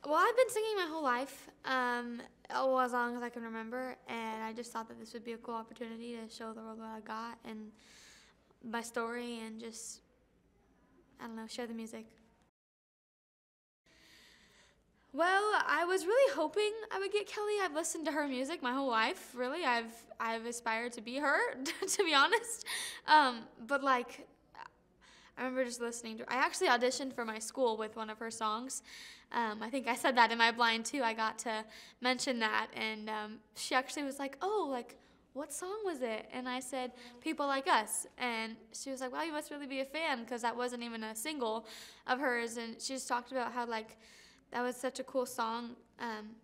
Well, I've been singing my whole life, as long as I can remember, and I just thought that this would be a cool opportunity to show the world what I got and my story and just, I don't know, share the music. Well, I was really hoping I would get Kelly. I've listened to her music my whole life, really. I've aspired to be her, to be honest. But like, I remember just listening to her. I actually auditioned for my school with one of her songs. I think I said that in my blind too. I got to mention that, and she actually was like, "Oh, like, what song was it?" And I said, "People Like Us." And she was like, "Wow, you must really be a fan," because that wasn't even a single of hers. And she just talked about how, like, that was such a cool song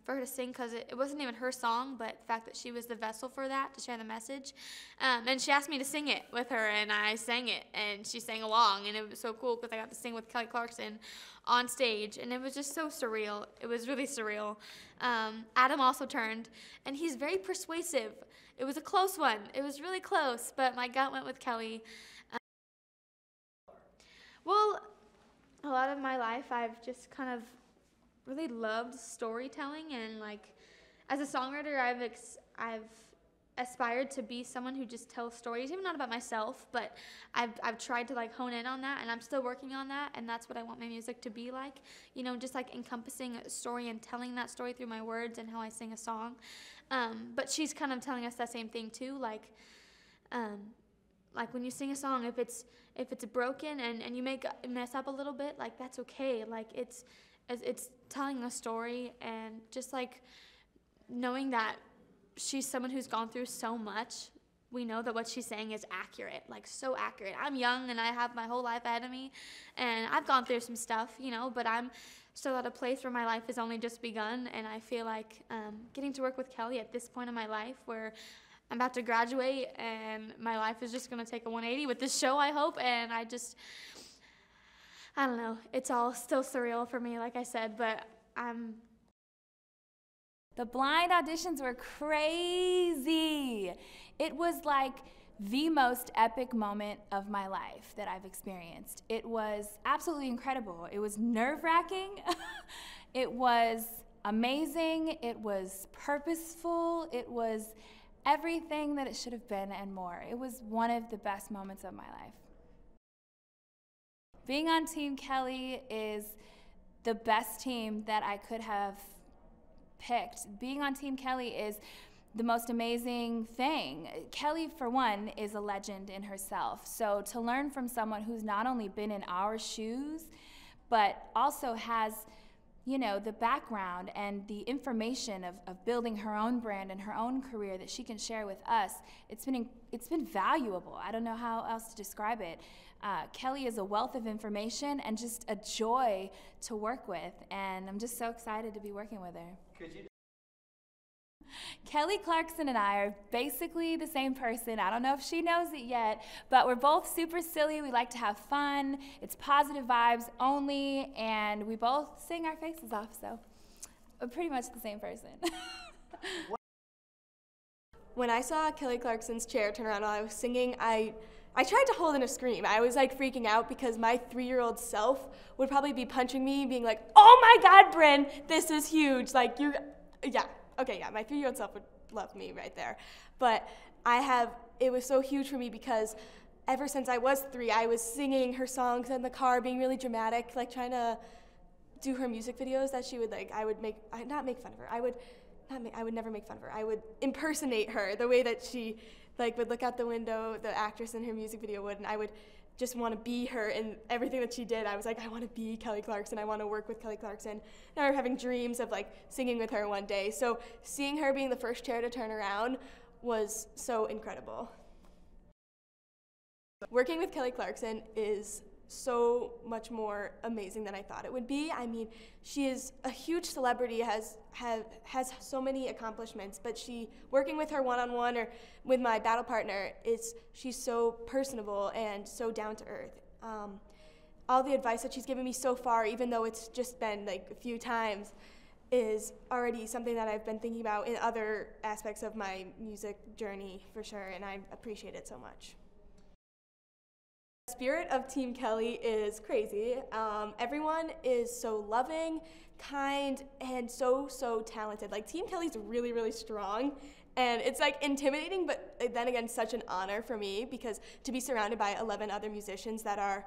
for her to sing, because it wasn't even her song, but the fact that she was the vessel for that, to share the message. And she asked me to sing it with her, and I sang it, and she sang along, and it was so cool because I got to sing with Kelly Clarkson on stage, and it was just so surreal. It was really surreal. Adam also turned, and he's very persuasive. It was a close one. It was really close, but my gut went with Kelly. Well, a lot of my life I've just kind of really loved storytelling, and like as a songwriter I've aspired to be someone who just tells stories, even not about myself, but I've tried to like hone in on that, and I'm still working on that, and that's what I want my music to be like, you know, just like encompassing a story and telling that story through my words and how I sing a song. But she's kind of telling us that same thing too, like when you sing a song, if it's broken and you mess up a little bit, like that's okay. Like it's telling a story, and just like knowing that she's someone who's gone through so much, we know that what she's saying is accurate, like so accurate. I'm young and I have my whole life ahead of me, and I've gone through some stuff, you know, but I'm still at a place where my life has only just begun, and I feel like getting to work with Kelly at this point in my life where I'm about to graduate and my life is just going to take a 180 with this show, I hope, and I don't know, it's all still surreal for me, like I said, but The blind auditions were crazy. It was like the most epic moment of my life that I've experienced. It was absolutely incredible. It was nerve-wracking. It was amazing. It was purposeful. It was everything that it should have been and more. It was one of the best moments of my life. Being on Team Kelly is the best team that I could have picked. Being on Team Kelly is the most amazing thing. Kelly, for one, is a legend in herself. So to learn from someone who's not only been in our shoes, but also has, you know, the background and the information of building her own brand and her own career that she can share with us, it's been valuable. I don't know how else to describe it. Kelly is a wealth of information and just a joy to work with, and I'm just so excited to be working with her. Kelly Clarkson and I are basically the same person. I don't know if she knows it yet, but we're both super silly. We like to have fun. It's positive vibes only, and we both sing our faces off, so we're pretty much the same person. When I saw Kelly Clarkson's chair turn around while I was singing, I tried to hold in a scream. I was like freaking out because my 3-year-old self would probably be punching me, being like, "Oh my God, Brynn, this is huge." Like, my 3-year-old self would love me right there. But it was so huge for me because ever since I was 3, I was singing her songs in the car, being really dramatic, like trying to do her music videos that she would like. I would not make fun of her. I would never make fun of her. I would impersonate her the way that she like would look out the window, the actress in her music video would, and I would just want to be her in everything that she did. I was like, I want to be Kelly Clarkson. I want to work with Kelly Clarkson. And I remember having dreams of like singing with her one day. So seeing her being the first chair to turn around was so incredible. Working with Kelly Clarkson is so much more amazing than I thought it would be. I mean, she is a huge celebrity, has so many accomplishments, but working with her one-on-one or with my battle partner, she's so personable and so down to earth. All the advice that she's given me so far, even though it's just been like a few times, is already something that I've been thinking about in other aspects of my music journey for sure, and I appreciate it so much. The spirit of Team Kelly is crazy. Everyone is so loving, kind, and so talented. Like, Team Kelly's really, really strong, and it's like intimidating, but then again, such an honor for me, because to be surrounded by 11 other musicians that are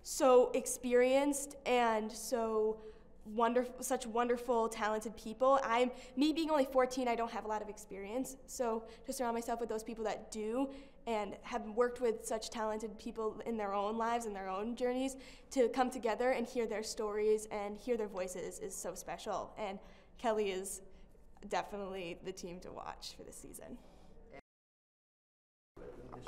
so experienced and so wonderful, such wonderful, talented people. Me being only 14, I don't have a lot of experience, so to surround myself with those people that do and have worked with such talented people in their own lives and their own journeys, to come together and hear their stories and hear their voices is so special. And Kelly is definitely the team to watch for this season.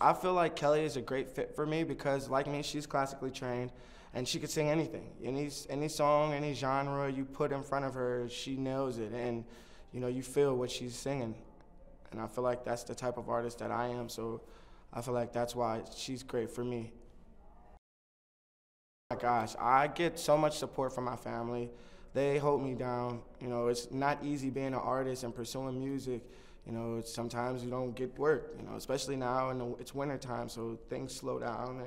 I feel like Kelly is a great fit for me because, like me, she's classically trained and she could sing anything. Any song, any genre you put in front of her, she nails it, and you feel what she's singing. And I feel like that's the type of artist that I am, so I feel like that's why she's great for me. Oh my gosh, I get so much support from my family. They hold me down. It's not easy being an artist and pursuing music. Sometimes you don't get work, especially now, and it's winter time, so things slow down,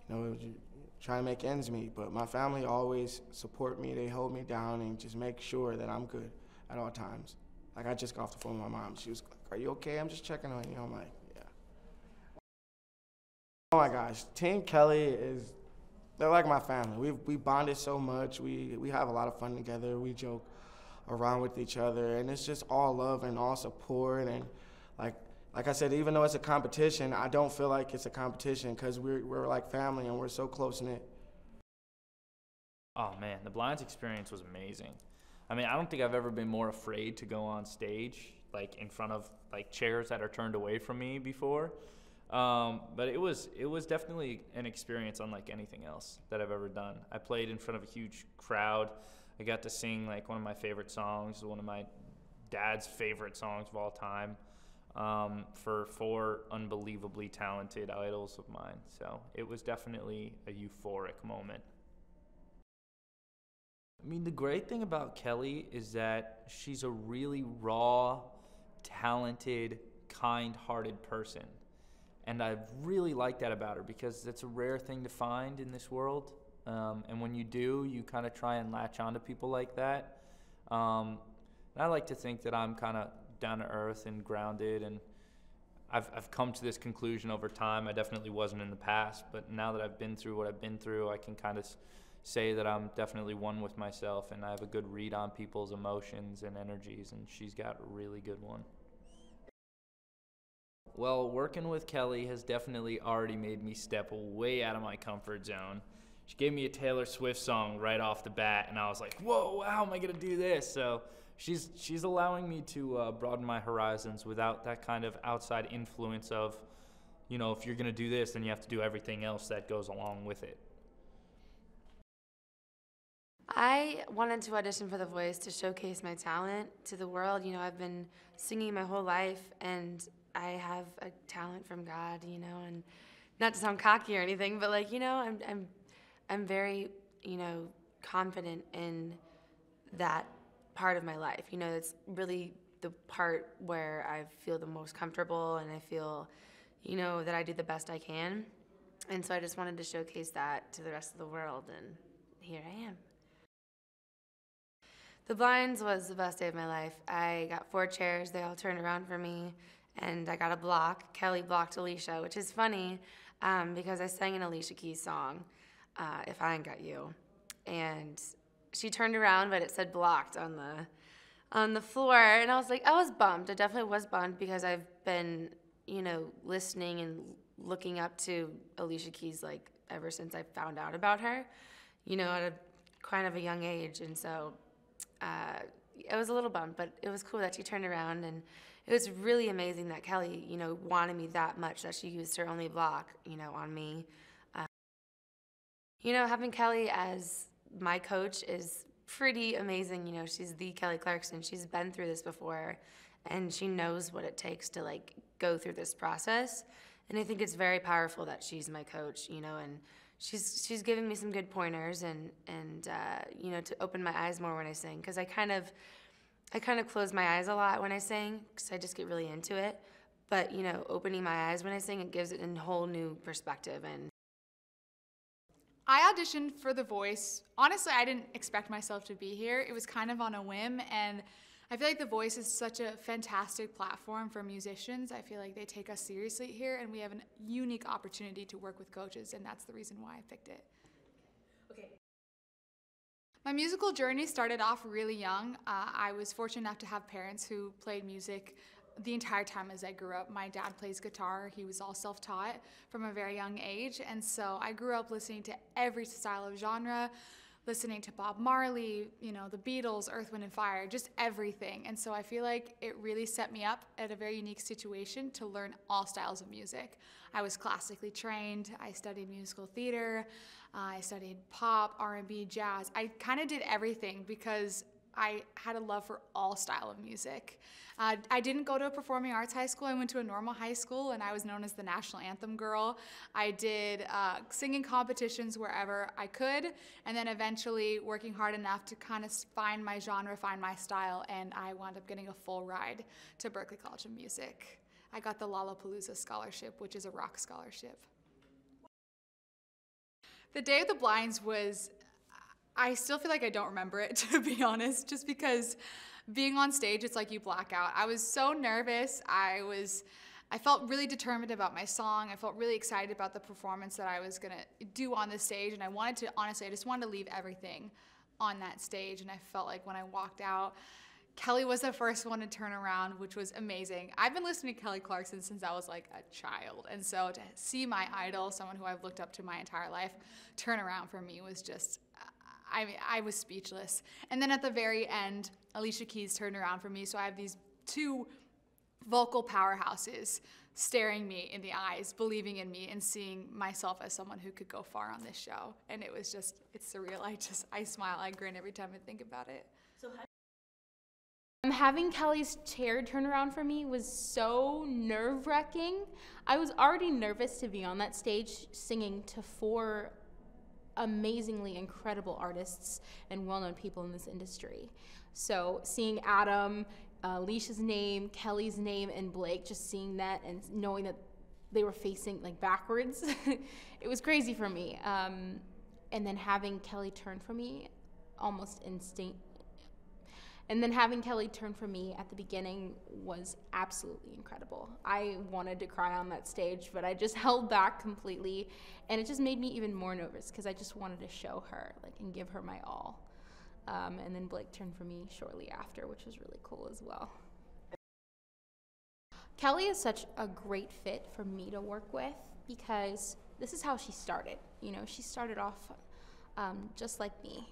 and trying to make ends meet. But my family always support me. They hold me down and just make sure that I'm good at all times. Like, I just got off the phone with my mom. She was like, "Are you okay? I'm just checking on you." I'm like, "Yeah." Oh my gosh, Team Kelly they're like my family. We bonded so much. We have a lot of fun together. We joke around with each other, and it's just all love and all support. And like I said, even though it's a competition, I don't feel like it's a competition because we're like family and we're so close-knit. Oh man, the Blinds experience was amazing. I mean, I don't think I've ever been more afraid to go on stage, like in front of like chairs that are turned away from me before. But it was definitely an experience unlike anything else that I've ever done. I played in front of a huge crowd. I got to sing like one of my favorite songs, one of my dad's favorite songs of all time, for 4 unbelievably talented idols of mine. So it was definitely a euphoric moment. I mean, the great thing about Kelly is that she's a really raw, talented, kind-hearted person. And I really like that about her because it's a rare thing to find in this world. And when you do, you kind of try and latch onto people like that. And I like to think that I'm kind of down to earth and grounded, and I've come to this conclusion over time. I definitely wasn't in the past, but now that I've been through what I've been through, I can kind of say that I'm definitely one with myself, and I have a good read on people's emotions and energies, and she's got a really good one. Well, working with Kelly has definitely already made me step way out of my comfort zone. She gave me a Taylor Swift song right off the bat, and I was like, whoa, how am I going to do this? So she's allowing me to broaden my horizons without that kind of outside influence of, if you're going to do this, then you have to do everything else that goes along with it. I wanted to audition for The Voice to showcase my talent to the world. I've been singing my whole life, and I have a talent from God, and not to sound cocky or anything, but I'm very, confident in that part of my life. It's really the part where I feel the most comfortable, and I feel, that I do the best I can. And so I just wanted to showcase that to the rest of the world, and here I am. The Blinds was the best day of my life. I got 4 chairs. They all turned around for me, and I got a block. Kelly blocked Alicia, which is funny because I sang an Alicia Keys song, If I Ain't Got You. And she turned around, but it said blocked on the floor. And I was bummed. I definitely was bummed because I've been, listening and looking up to Alicia Keys ever since I found out about her, at a kind of a young age. And so I was a little bummed, but it was cool that she turned around, and it was really amazing that Kelly, wanted me that much that she used her only block, on me. Having Kelly as my coach is pretty amazing. She's the Kelly Clarkson. She's been through this before, and she knows what it takes to go through this process. And I think it's very powerful that she's my coach, and she's giving me some good pointers and to open my eyes more when I sing, because I kind of close my eyes a lot when I sing because I just get really into it. But opening my eyes when I sing, it gives it a whole new perspective, and I auditioned for The Voice. Honestly, I didn't expect myself to be here. It was kind of on a whim, and I feel like The Voice is such a fantastic platform for musicians. I feel like they take us seriously here, and we have a unique opportunity to work with coaches, and that's the reason why I picked it. Okay. My musical journey started off really young. I was fortunate enough to have parents who played music the entire time as I grew up. My dad plays guitar. He was all self-taught from a very young age, and so I grew up listening to every style of genre, listening to Bob Marley, you know, the Beatles, Earth, Wind & Fire, just everything. And so I feel like it really set me up at a very unique situation to learn all styles of music. I was classically trained. I studied musical theater. I studied pop, R&B, jazz. I kind of did everything because I had a love for all style of music. I didn't go to a performing arts high school. I went to a normal high school, and I was known as the national anthem girl. I did singing competitions wherever I could, and then eventually working hard enough to kind of find my genre, find my style, and I wound up getting a full ride to Berklee College of Music. I got the Lollapalooza scholarship, which is a rock scholarship. The day of the blinds was, I still feel like I don't remember it, to be honest, just because being on stage, it's like you black out. I was so nervous. I felt really determined about my song. I felt really excited about the performance that I was gonna do on the stage, and I wanted to, honestly, I just wanted to leave everything on that stage, and I felt like when I walked out, Kelly was the first one to turn around, which was amazing. I've been listening to Kelly Clarkson since I was like a child, and so to see my idol, someone who I've looked up to my entire life, turn around for me was just, I was speechless. And then at the very end, Alicia Keys turned around for me, so I have these two vocal powerhouses staring me in the eyes, believing in me, and seeing myself as someone who could go far on this show. And it was just, it's surreal. I smile, I grin every time I think about it. So Having Kelly's chair turn around for me was so nerve-wracking. I was already nervous to be on that stage singing to 4 amazingly incredible artists and well-known people in this industry. So seeing Adam, Alicia's name, Kelly's name, and Blake, just seeing that and knowing that they were facing like backwards, it was crazy for me. And then having Kelly turn for me almost instant. And then having Kelly turn for me at the beginning was absolutely incredible. I wanted to cry on that stage, but I just held back completely, and it just made me even more nervous because I just wanted to show her, like, and give her my all. And then Blake turned for me shortly after, which was really cool as well. Kelly is such a great fit for me to work with because this is how she started. You know, she started off just like me,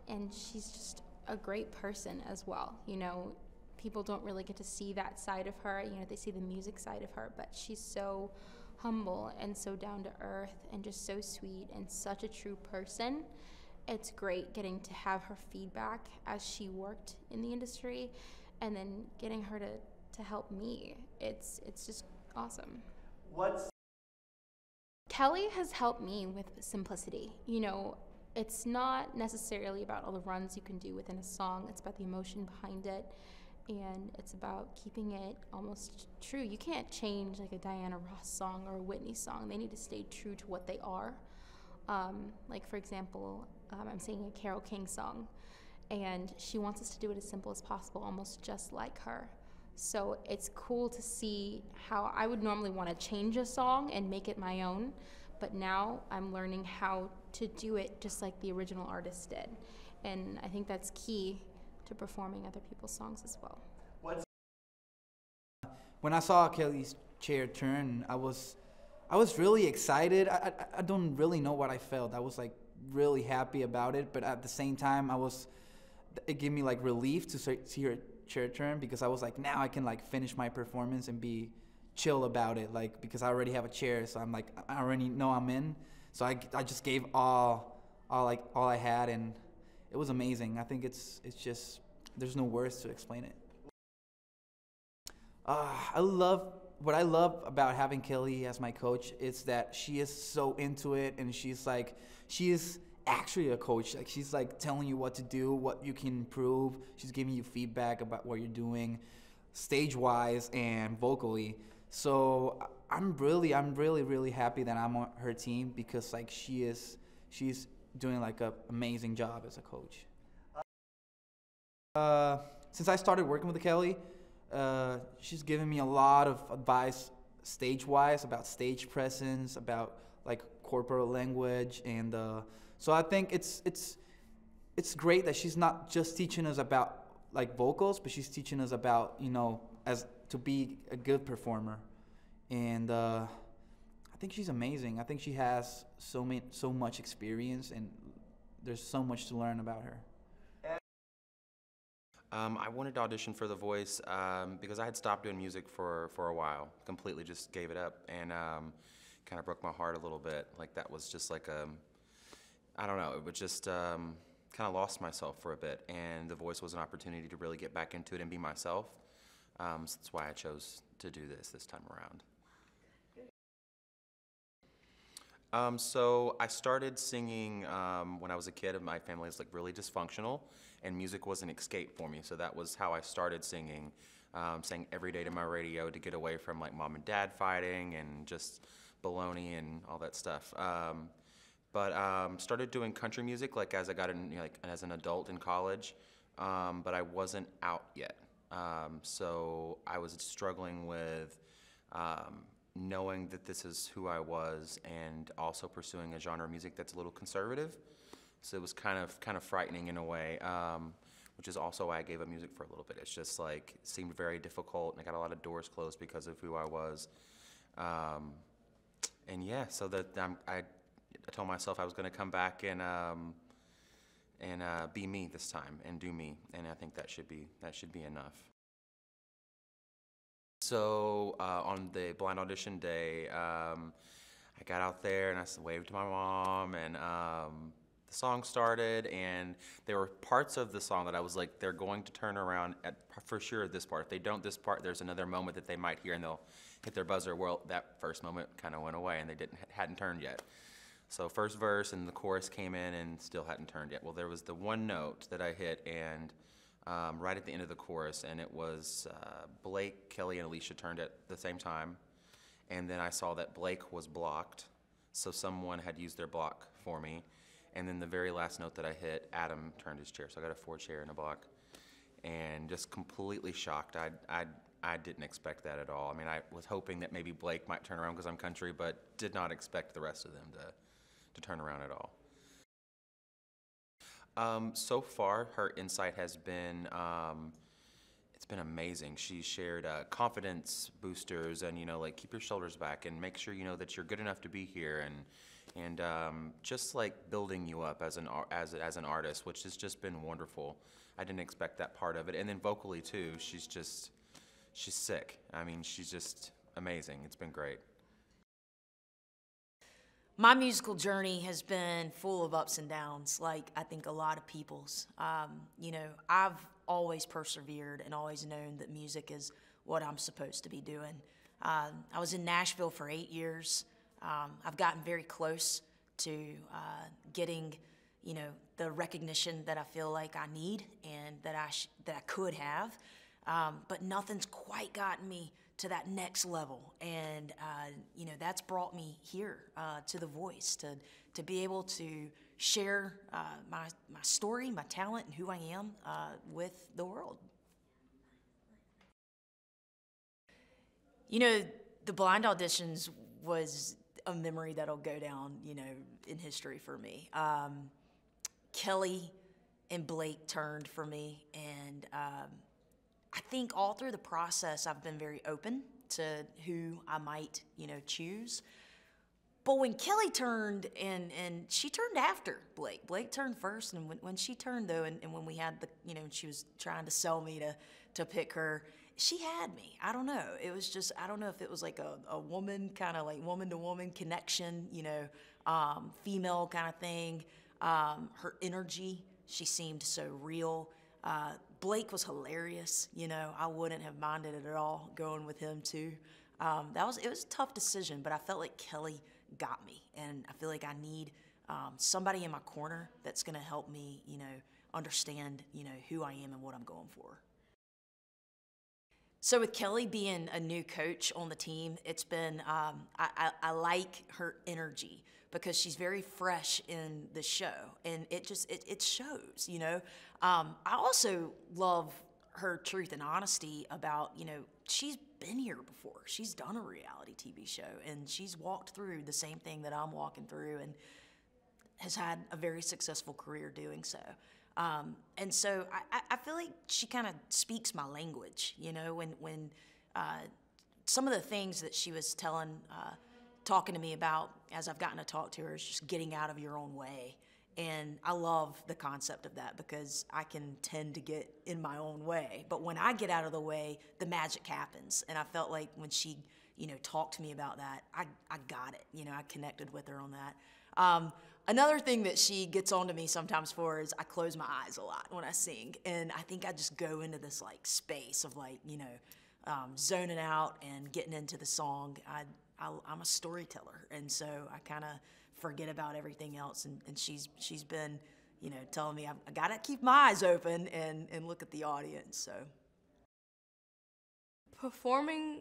and she's just a great person as well. You know, people don't really get to see that side of her. You know, they see the music side of her, but she's so humble and so down to earth and just so sweet and such a true person. It's great getting to have her feedback as she worked in the industry and then getting her to help me. It's just awesome. Kelly has helped me with simplicity. You know, it's not necessarily about all the runs you can do within a song. It's about the emotion behind it, and it's about keeping it almost true. You can't change like a Diana Ross song or a Whitney song. They need to stay true to what they are. Like, for example, I'm singing a Carole King song, and she wants us to do it as simple as possible, almost just like her. So it's cool to see how I would normally want to change a song and make it my own, but now I'm learning how to do it just like the original artist did. And I think that's key to performing other people's songs as well. When I saw Kelly's chair turn, I was really excited. I don't really know what I felt. I was like really happy about it, but at the same time, it gave me like relief to see her chair turn, because I was like, now I can like finish my performance and be chill about it, like, because I already have a chair, so I'm like, I already know I'm in. So I just gave all I had, and it was amazing. I think it's just, there's no words to explain it. What I love about having Kelly as my coach is that she is so into it, and she is actually a coach. Like, she's like telling you what to do, what you can improve. She's giving you feedback about what you're doing, stage-wise and vocally. So I'm really happy that I'm on her team because like she's doing like an amazing job as a coach. Since I started working with Kelly, she's given me a lot of advice stage-wise about stage presence, about like corporal language, and so I think it's great that she's not just teaching us about like vocals, but she's teaching us about, you know, as to be a good performer. And I think she's amazing. I think she has so much experience, and there's so much to learn about her. I wanted to audition for The Voice because I had stopped doing music for a while, completely just gave it up, and kind of broke my heart a little bit. Like that was just like I don't know, it was just kind of lost myself for a bit, and The Voice was an opportunity to really get back into it and be myself. So that's why I chose to do this time around. So I started singing when I was a kid, and my family was like really dysfunctional, and music was an escape for me. So that was how I started singing. Sang every day to my radio to get away from like mom and dad fighting and just baloney and all that stuff. But started doing country music like as I got in, you know, like as an adult in college, but I wasn't out yet. So I was struggling with knowing that this is who I was, and also pursuing a genre of music that's a little conservative. So it was kind of frightening in a way, which is also why I gave up music for a little bit. It's just like it seemed very difficult, and I got a lot of doors closed because of who I was. And yeah, so that I told myself I was going to come back and be me this time and do me, and I think that should be enough. So on the blind audition day, I got out there and I waved to my mom, and the song started, and there were parts of the song that I was like, they're going to turn around for sure this part. If they don't this part, there's another moment that they might hear and they'll hit their buzzer. Well, that first moment kind of went away, and they hadn't turned yet. So first verse and the chorus came in and still hadn't turned yet. Well, there was the one note that I hit, and right at the end of the chorus, and it was Blake, Kelly, and Alicia turned at the same time, and then I saw that Blake was blocked, so someone had used their block for me, and then the very last note that I hit, Adam turned his chair, so I got a 4-chair and a block, and just completely shocked. I didn't expect that at all. I mean, I was hoping that maybe Blake might turn around because I'm country, but did not expect the rest of them to turn around at all. So far, her insight has been, it's been amazing. She shared confidence boosters, and, you know, like keep your shoulders back and make sure you know that you're good enough to be here, and just like building you up as an artist, which has just been wonderful. I didn't expect that part of it. And then vocally too, she's sick. I mean, she's just amazing. It's been great. My musical journey has been full of ups and downs, like I think a lot of people's. You know, I've always persevered and always known that music is what I'm supposed to be doing. I was in Nashville for 8 years. I've gotten very close to getting, you know, the recognition that I feel like I need and that I could have, but nothing's quite gotten me to that next level, and you know, that's brought me here to The Voice, to be able to share my story, my talent, and who I am with the world. You know, the blind auditions was a memory that'll go down, you know, in history for me. Kelly and Blake turned for me, and I think all through the process, I've been very open to who I might, you know, choose. But when Kelly turned, and she turned after Blake turned first, and when she turned though, and when we had the, you know, she was trying to sell me to pick her, she had me. I don't know. It was just, I don't know if it was like a woman, kind of like woman to woman connection, you know, female kind of thing. Her energy, she seemed so real. Blake was hilarious, you know. I wouldn't have minded it at all going with him too. It was a tough decision, but I felt like Kelly got me, and I feel like I need somebody in my corner that's going to help me, you know, understand, you know, who I am and what I'm going for. So with Kelly being a new coach on the team, it's been, I like her energy because she's very fresh in the show, and it shows, you know. I also love her truth and honesty about, you know, she's been here before. She's done a reality TV show, and she's walked through the same thing that I'm walking through, and has had a very successful career doing so. And so I feel like she kind of speaks my language, you know, when some of the things that she was talking to me about as I've gotten to talk to her is just getting out of your own way. And I love the concept of that because I can tend to get in my own way. But when I get out of the way, the magic happens. And I felt like when she, you know, talked to me about that, I got it. You know, I connected with her on that. Another thing that she gets on to me sometimes for is I close my eyes a lot when I sing. And I think I just go into this, like, space of, like, you know, zoning out and getting into the song. I'm a storyteller. And so I kind of forget about everything else. And she's been, you know, telling me I got to keep my eyes open and look at the audience. So performing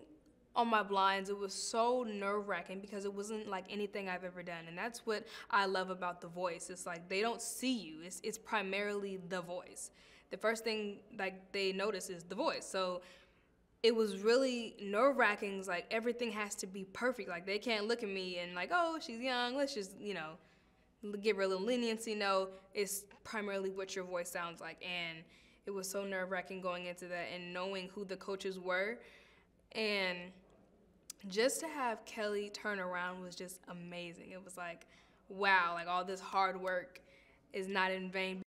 on my blinds, it was so nerve-wracking because it wasn't like anything I've ever done, and that's what I love about The Voice. It's like they don't see you. It's primarily the voice. The first thing like they notice is the voice. So it was really nerve-wracking. It's like everything has to be perfect. Like they can't look at me and like, oh, she's young, let's just, you know, give her a little leniency. No, it's primarily what your voice sounds like. And it was so nerve-wracking going into that and knowing who the coaches were. And just to have Kelly turn around was just amazing. It was like, wow, like all this hard work is not in vain.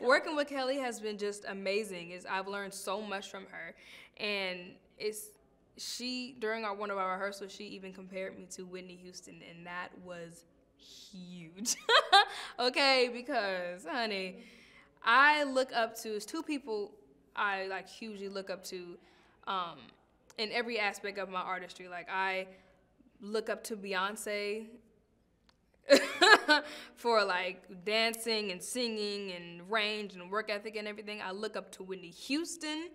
Working with Kelly has been just amazing. I've learned so much from her. And during one of our rehearsals, she even compared me to Whitney Houston, and that was huge. Okay, because, honey, I look up to, it's two people I like hugely look up to in every aspect of my artistry. Like I look up to Beyonce for like dancing and singing and range and work ethic and everything. I look up to Whitney Houston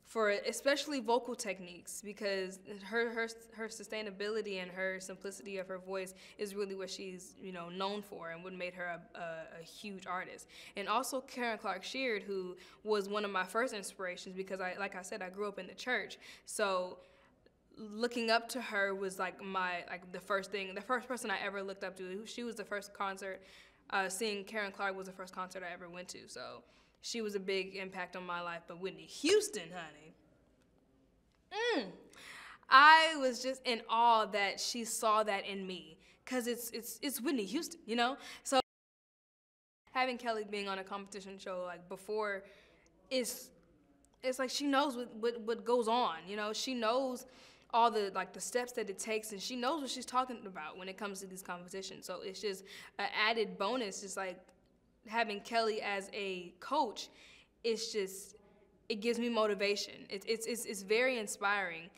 for especially vocal techniques because her sustainability and her simplicity of her voice is really what she's, you know, known for and what made her a huge artist. And also Karen Clark-Sheard, who was one of my first inspirations because like I said, I grew up in the church. So looking up to her was like the first person I ever looked up to. She was the first concert, seeing Karen Clark was the first concert I ever went to. So she was a big impact on my life. But Whitney Houston, honey, I was just in awe that she saw that in me, cause it's Whitney Houston, you know. So having Kelly being on a competition show like before, it's like she knows what goes on, you know. She knows all the steps that it takes, and she knows what she's talking about when it comes to these competitions. So it's just an added bonus. Just like having Kelly as a coach, it gives me motivation. It's very inspiring.